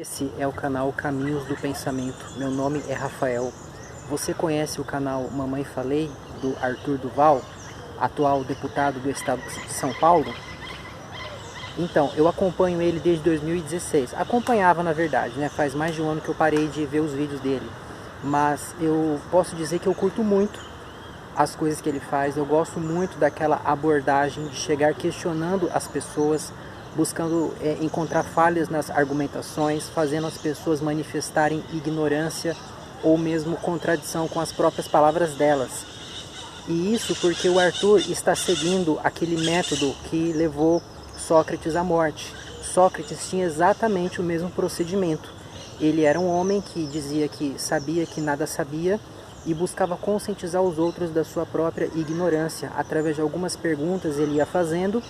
Esse é o canal Caminhos do Pensamento. Meu nome é Rafael. Você conhece o canal Mamãe Falei, do Arthur Duval, atual deputado do estado de São Paulo? Então, eu acompanho ele desde 2016. Acompanhava, na verdade, né? Faz mais de um ano que eu parei de ver os vídeos dele. Mas eu posso dizer que eu curto muito as coisas que ele faz. Eu gosto muito daquela abordagem de chegar questionando as pessoas, buscando encontrar falhas nas argumentações, fazendo as pessoas manifestarem ignorância ou mesmo contradição com as próprias palavras delas. E isso porque o Arthur está seguindo aquele método que levou Sócrates à morte. Sócrates tinha exatamente o mesmo procedimento. Ele era um homem que dizia que sabia que nada sabia e buscava conscientizar os outros da sua própria ignorância. Através de algumas perguntas ele ia fazendo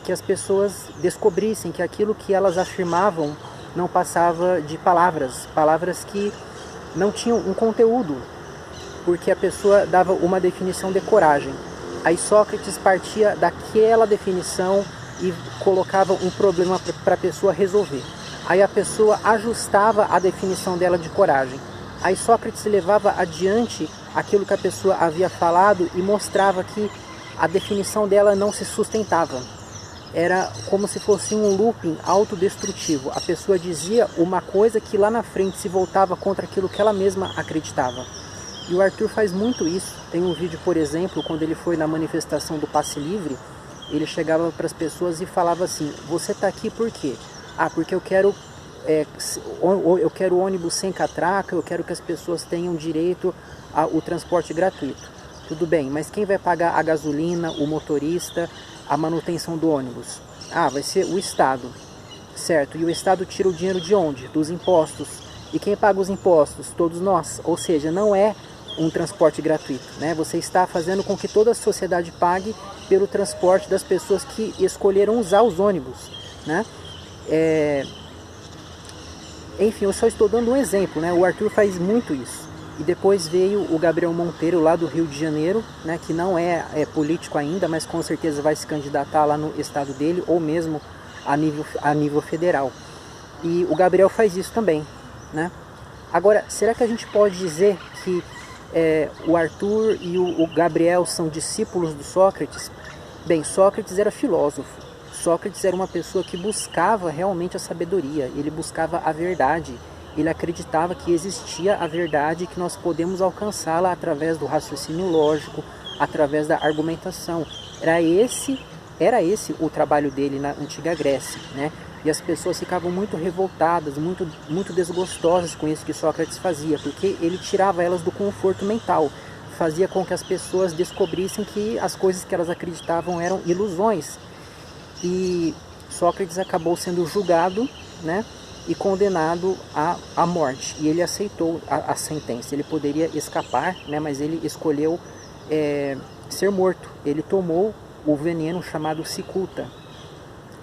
que as pessoas descobrissem que aquilo que elas afirmavam não passava de palavras que não tinham um conteúdo, porque a pessoa dava uma definição de coragem. Aí Sócrates partia daquela definição e colocava um problema para a pessoa resolver. Aí a pessoa ajustava a definição dela de coragem. Aí Sócrates levava adiante aquilo que a pessoa havia falado e mostrava que a definição dela não se sustentava. Era como se fosse um looping autodestrutivo. A pessoa dizia uma coisa que lá na frente se voltava contra aquilo que ela mesma acreditava. E o Arthur faz muito isso. Tem um vídeo, por exemplo, quando ele foi na manifestação do Passe Livre, ele chegava para as pessoas e falava assim: você está aqui por quê? Ah, porque eu quero ônibus sem catraca, eu quero que as pessoas tenham direito ao transporte gratuito. Tudo bem, mas quem vai pagar a gasolina, o motorista, a manutenção do ônibus? Ah, vai ser o Estado, certo? E o Estado tira o dinheiro de onde? Dos impostos. E quem paga os impostos? Todos nós. Ou seja, não é um transporte gratuito, né? Você está fazendo com que toda a sociedade pague pelo transporte das pessoas que escolheram usar os ônibus, né? Enfim, eu só estou dando um exemplo, né? O Arthur faz muito isso. E depois veio o Gabriel Monteiro, lá do Rio de Janeiro, né? Que não é político ainda, mas com certeza vai se candidatar lá no estado dele, ou mesmo a nível federal. E o Gabriel faz isso também, né? Agora, será que a gente pode dizer que o Arthur e o Gabriel são discípulos do Sócrates? Bem, Sócrates era filósofo. Sócrates era uma pessoa que buscava realmente a sabedoria, ele buscava a verdade, ele acreditava que existia a verdade e que nós podemos alcançá-la através do raciocínio lógico, através da argumentação. Era esse o trabalho dele na antiga Grécia, né? E as pessoas ficavam muito revoltadas, muito desgostosas com isso que Sócrates fazia, porque ele tirava elas do conforto mental, fazia com que as pessoas descobrissem que as coisas que elas acreditavam eram ilusões. E Sócrates acabou sendo julgado, né, e condenado à morte. E ele aceitou a sentença. Ele poderia escapar, né, mas ele escolheu ser morto. Ele tomou o veneno chamado cicuta.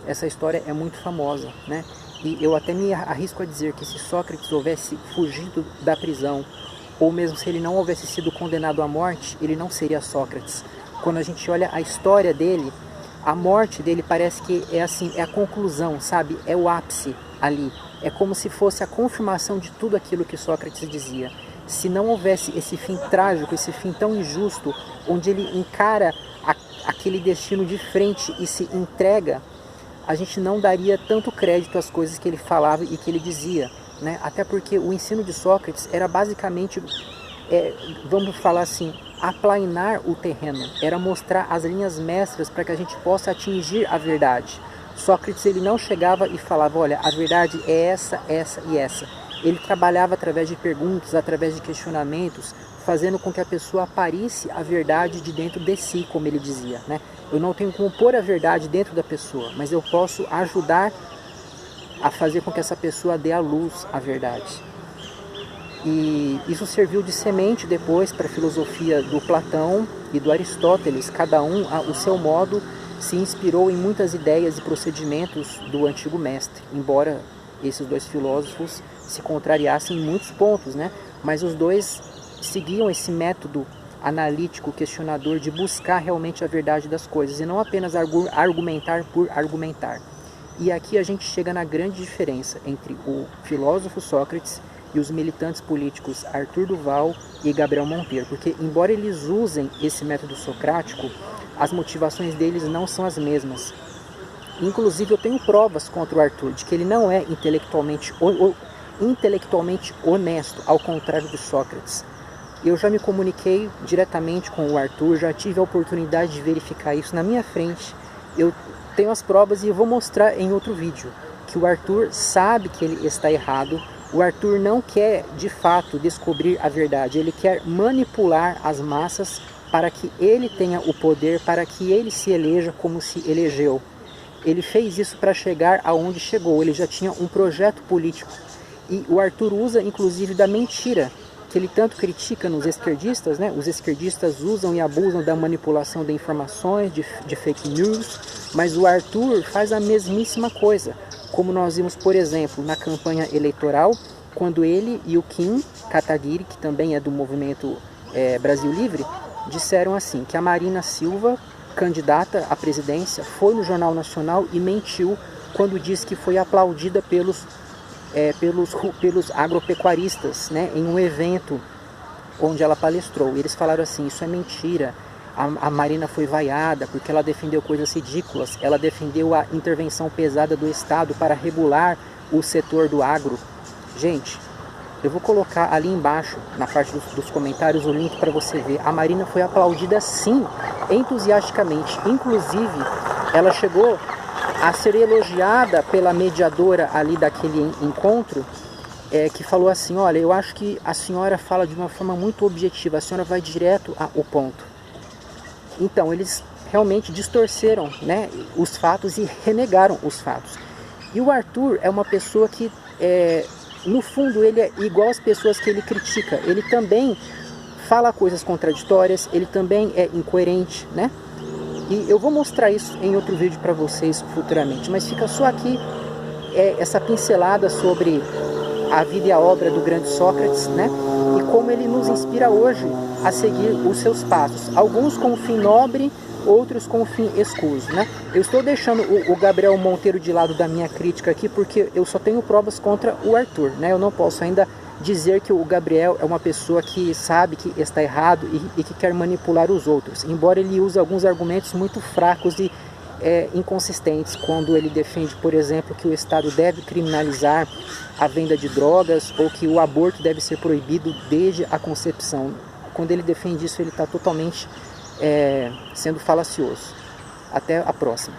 Essa história é muito famosa, né? E eu até me arrisco a dizer que se Sócrates houvesse fugido da prisão, ou mesmo se ele não houvesse sido condenado à morte, ele não seria Sócrates. Quando a gente olha a história dele, a morte dele parece que é assim, é a conclusão, sabe? É o ápice ali. É como se fosse a confirmação de tudo aquilo que Sócrates dizia. Se não houvesse esse fim trágico, esse fim tão injusto, onde ele encara aquele destino de frente e se entrega, a gente não daria tanto crédito às coisas que ele falava e que ele dizia, né? Até porque o ensino de Sócrates era basicamente, vamos falar assim, aplainar o terreno, era mostrar as linhas mestras para que a gente possa atingir a verdade. Sócrates ele não chegava e falava: olha, a verdade é essa, essa e essa. Ele trabalhava através de perguntas, através de questionamentos, fazendo com que a pessoa aparisse a verdade de dentro de si, como ele dizia, né? Eu não tenho como pôr a verdade dentro da pessoa, mas eu posso ajudar a fazer com que essa pessoa dê à luz a verdade. E isso serviu de semente depois para a filosofia do Platão e do Aristóteles. Cada um, ao seu modo, se inspirou em muitas ideias e procedimentos do antigo mestre, embora esses dois filósofos se contrariassem em muitos pontos, né? Mas os dois seguiam esse método analítico, questionador, de buscar realmente a verdade das coisas e não apenas argumentar por argumentar. E aqui a gente chega na grande diferença entre o filósofo Sócrates e os militantes políticos Arthur Duval e Gabriel Monteiro, porque embora eles usem esse método socrático, as motivações deles não são as mesmas. Inclusive eu tenho provas contra o Arthur de que ele não é intelectualmente honesto, ao contrário de Sócrates. Eu já me comuniquei diretamente com o Arthur, já tive a oportunidade de verificar isso na minha frente. Eu tenho as provas e eu vou mostrar em outro vídeo que o Arthur sabe que ele está errado. O Arthur não quer de fato descobrir a verdade, ele quer manipular as massas para que ele tenha o poder, para que ele se eleja como se elegeu. Ele fez isso para chegar aonde chegou, ele já tinha um projeto político. E o Arthur usa inclusive da mentira, que ele tanto critica nos esquerdistas, né? Os esquerdistas usam e abusam da manipulação de informações, de fake news, mas o Arthur faz a mesmíssima coisa. Como nós vimos, por exemplo, na campanha eleitoral, quando ele e o Kim Kataguiri, que também é do movimento Brasil Livre, disseram assim, que a Marina Silva, candidata à presidência, foi no Jornal Nacional e mentiu quando disse que foi aplaudida pelos agropecuaristas, né, em um evento onde ela palestrou. Eles falaram assim, isso é mentira. A Marina foi vaiada porque ela defendeu coisas ridículas, ela defendeu a intervenção pesada do Estado para regular o setor do agro. Gente, eu vou colocar ali embaixo, na parte dos comentários, o link para você ver. A Marina foi aplaudida sim, entusiasticamente. Inclusive, ela chegou a ser elogiada pela mediadora ali daquele encontro, que falou assim, olha, eu acho que a senhora fala de uma forma muito objetiva, a senhora vai direto ao ponto. Então, eles realmente distorceram, né, os fatos e renegaram os fatos. E o Arthur é uma pessoa que, no fundo, ele é igual às pessoas que ele critica. Ele também fala coisas contraditórias, ele também é incoerente, né? E eu vou mostrar isso em outro vídeo para vocês futuramente, mas fica só aqui essa pincelada sobre a vida e a obra do grande Sócrates, né? E como ele nos inspira hoje a seguir os seus passos, alguns com um fim nobre, outros com um fim escuso, né? Eu estou deixando o Gabriel Monteiro de lado da minha crítica aqui porque eu só tenho provas contra o Arthur, né? Eu não posso ainda dizer que o Gabriel é uma pessoa que sabe que está errado e que quer manipular os outros, embora ele use alguns argumentos muito fracos e inconsistentes, quando ele defende, por exemplo, que o Estado deve criminalizar a venda de drogas ou que o aborto deve ser proibido desde a concepção. Quando ele defende isso, ele está totalmente sendo falacioso. Até a próxima.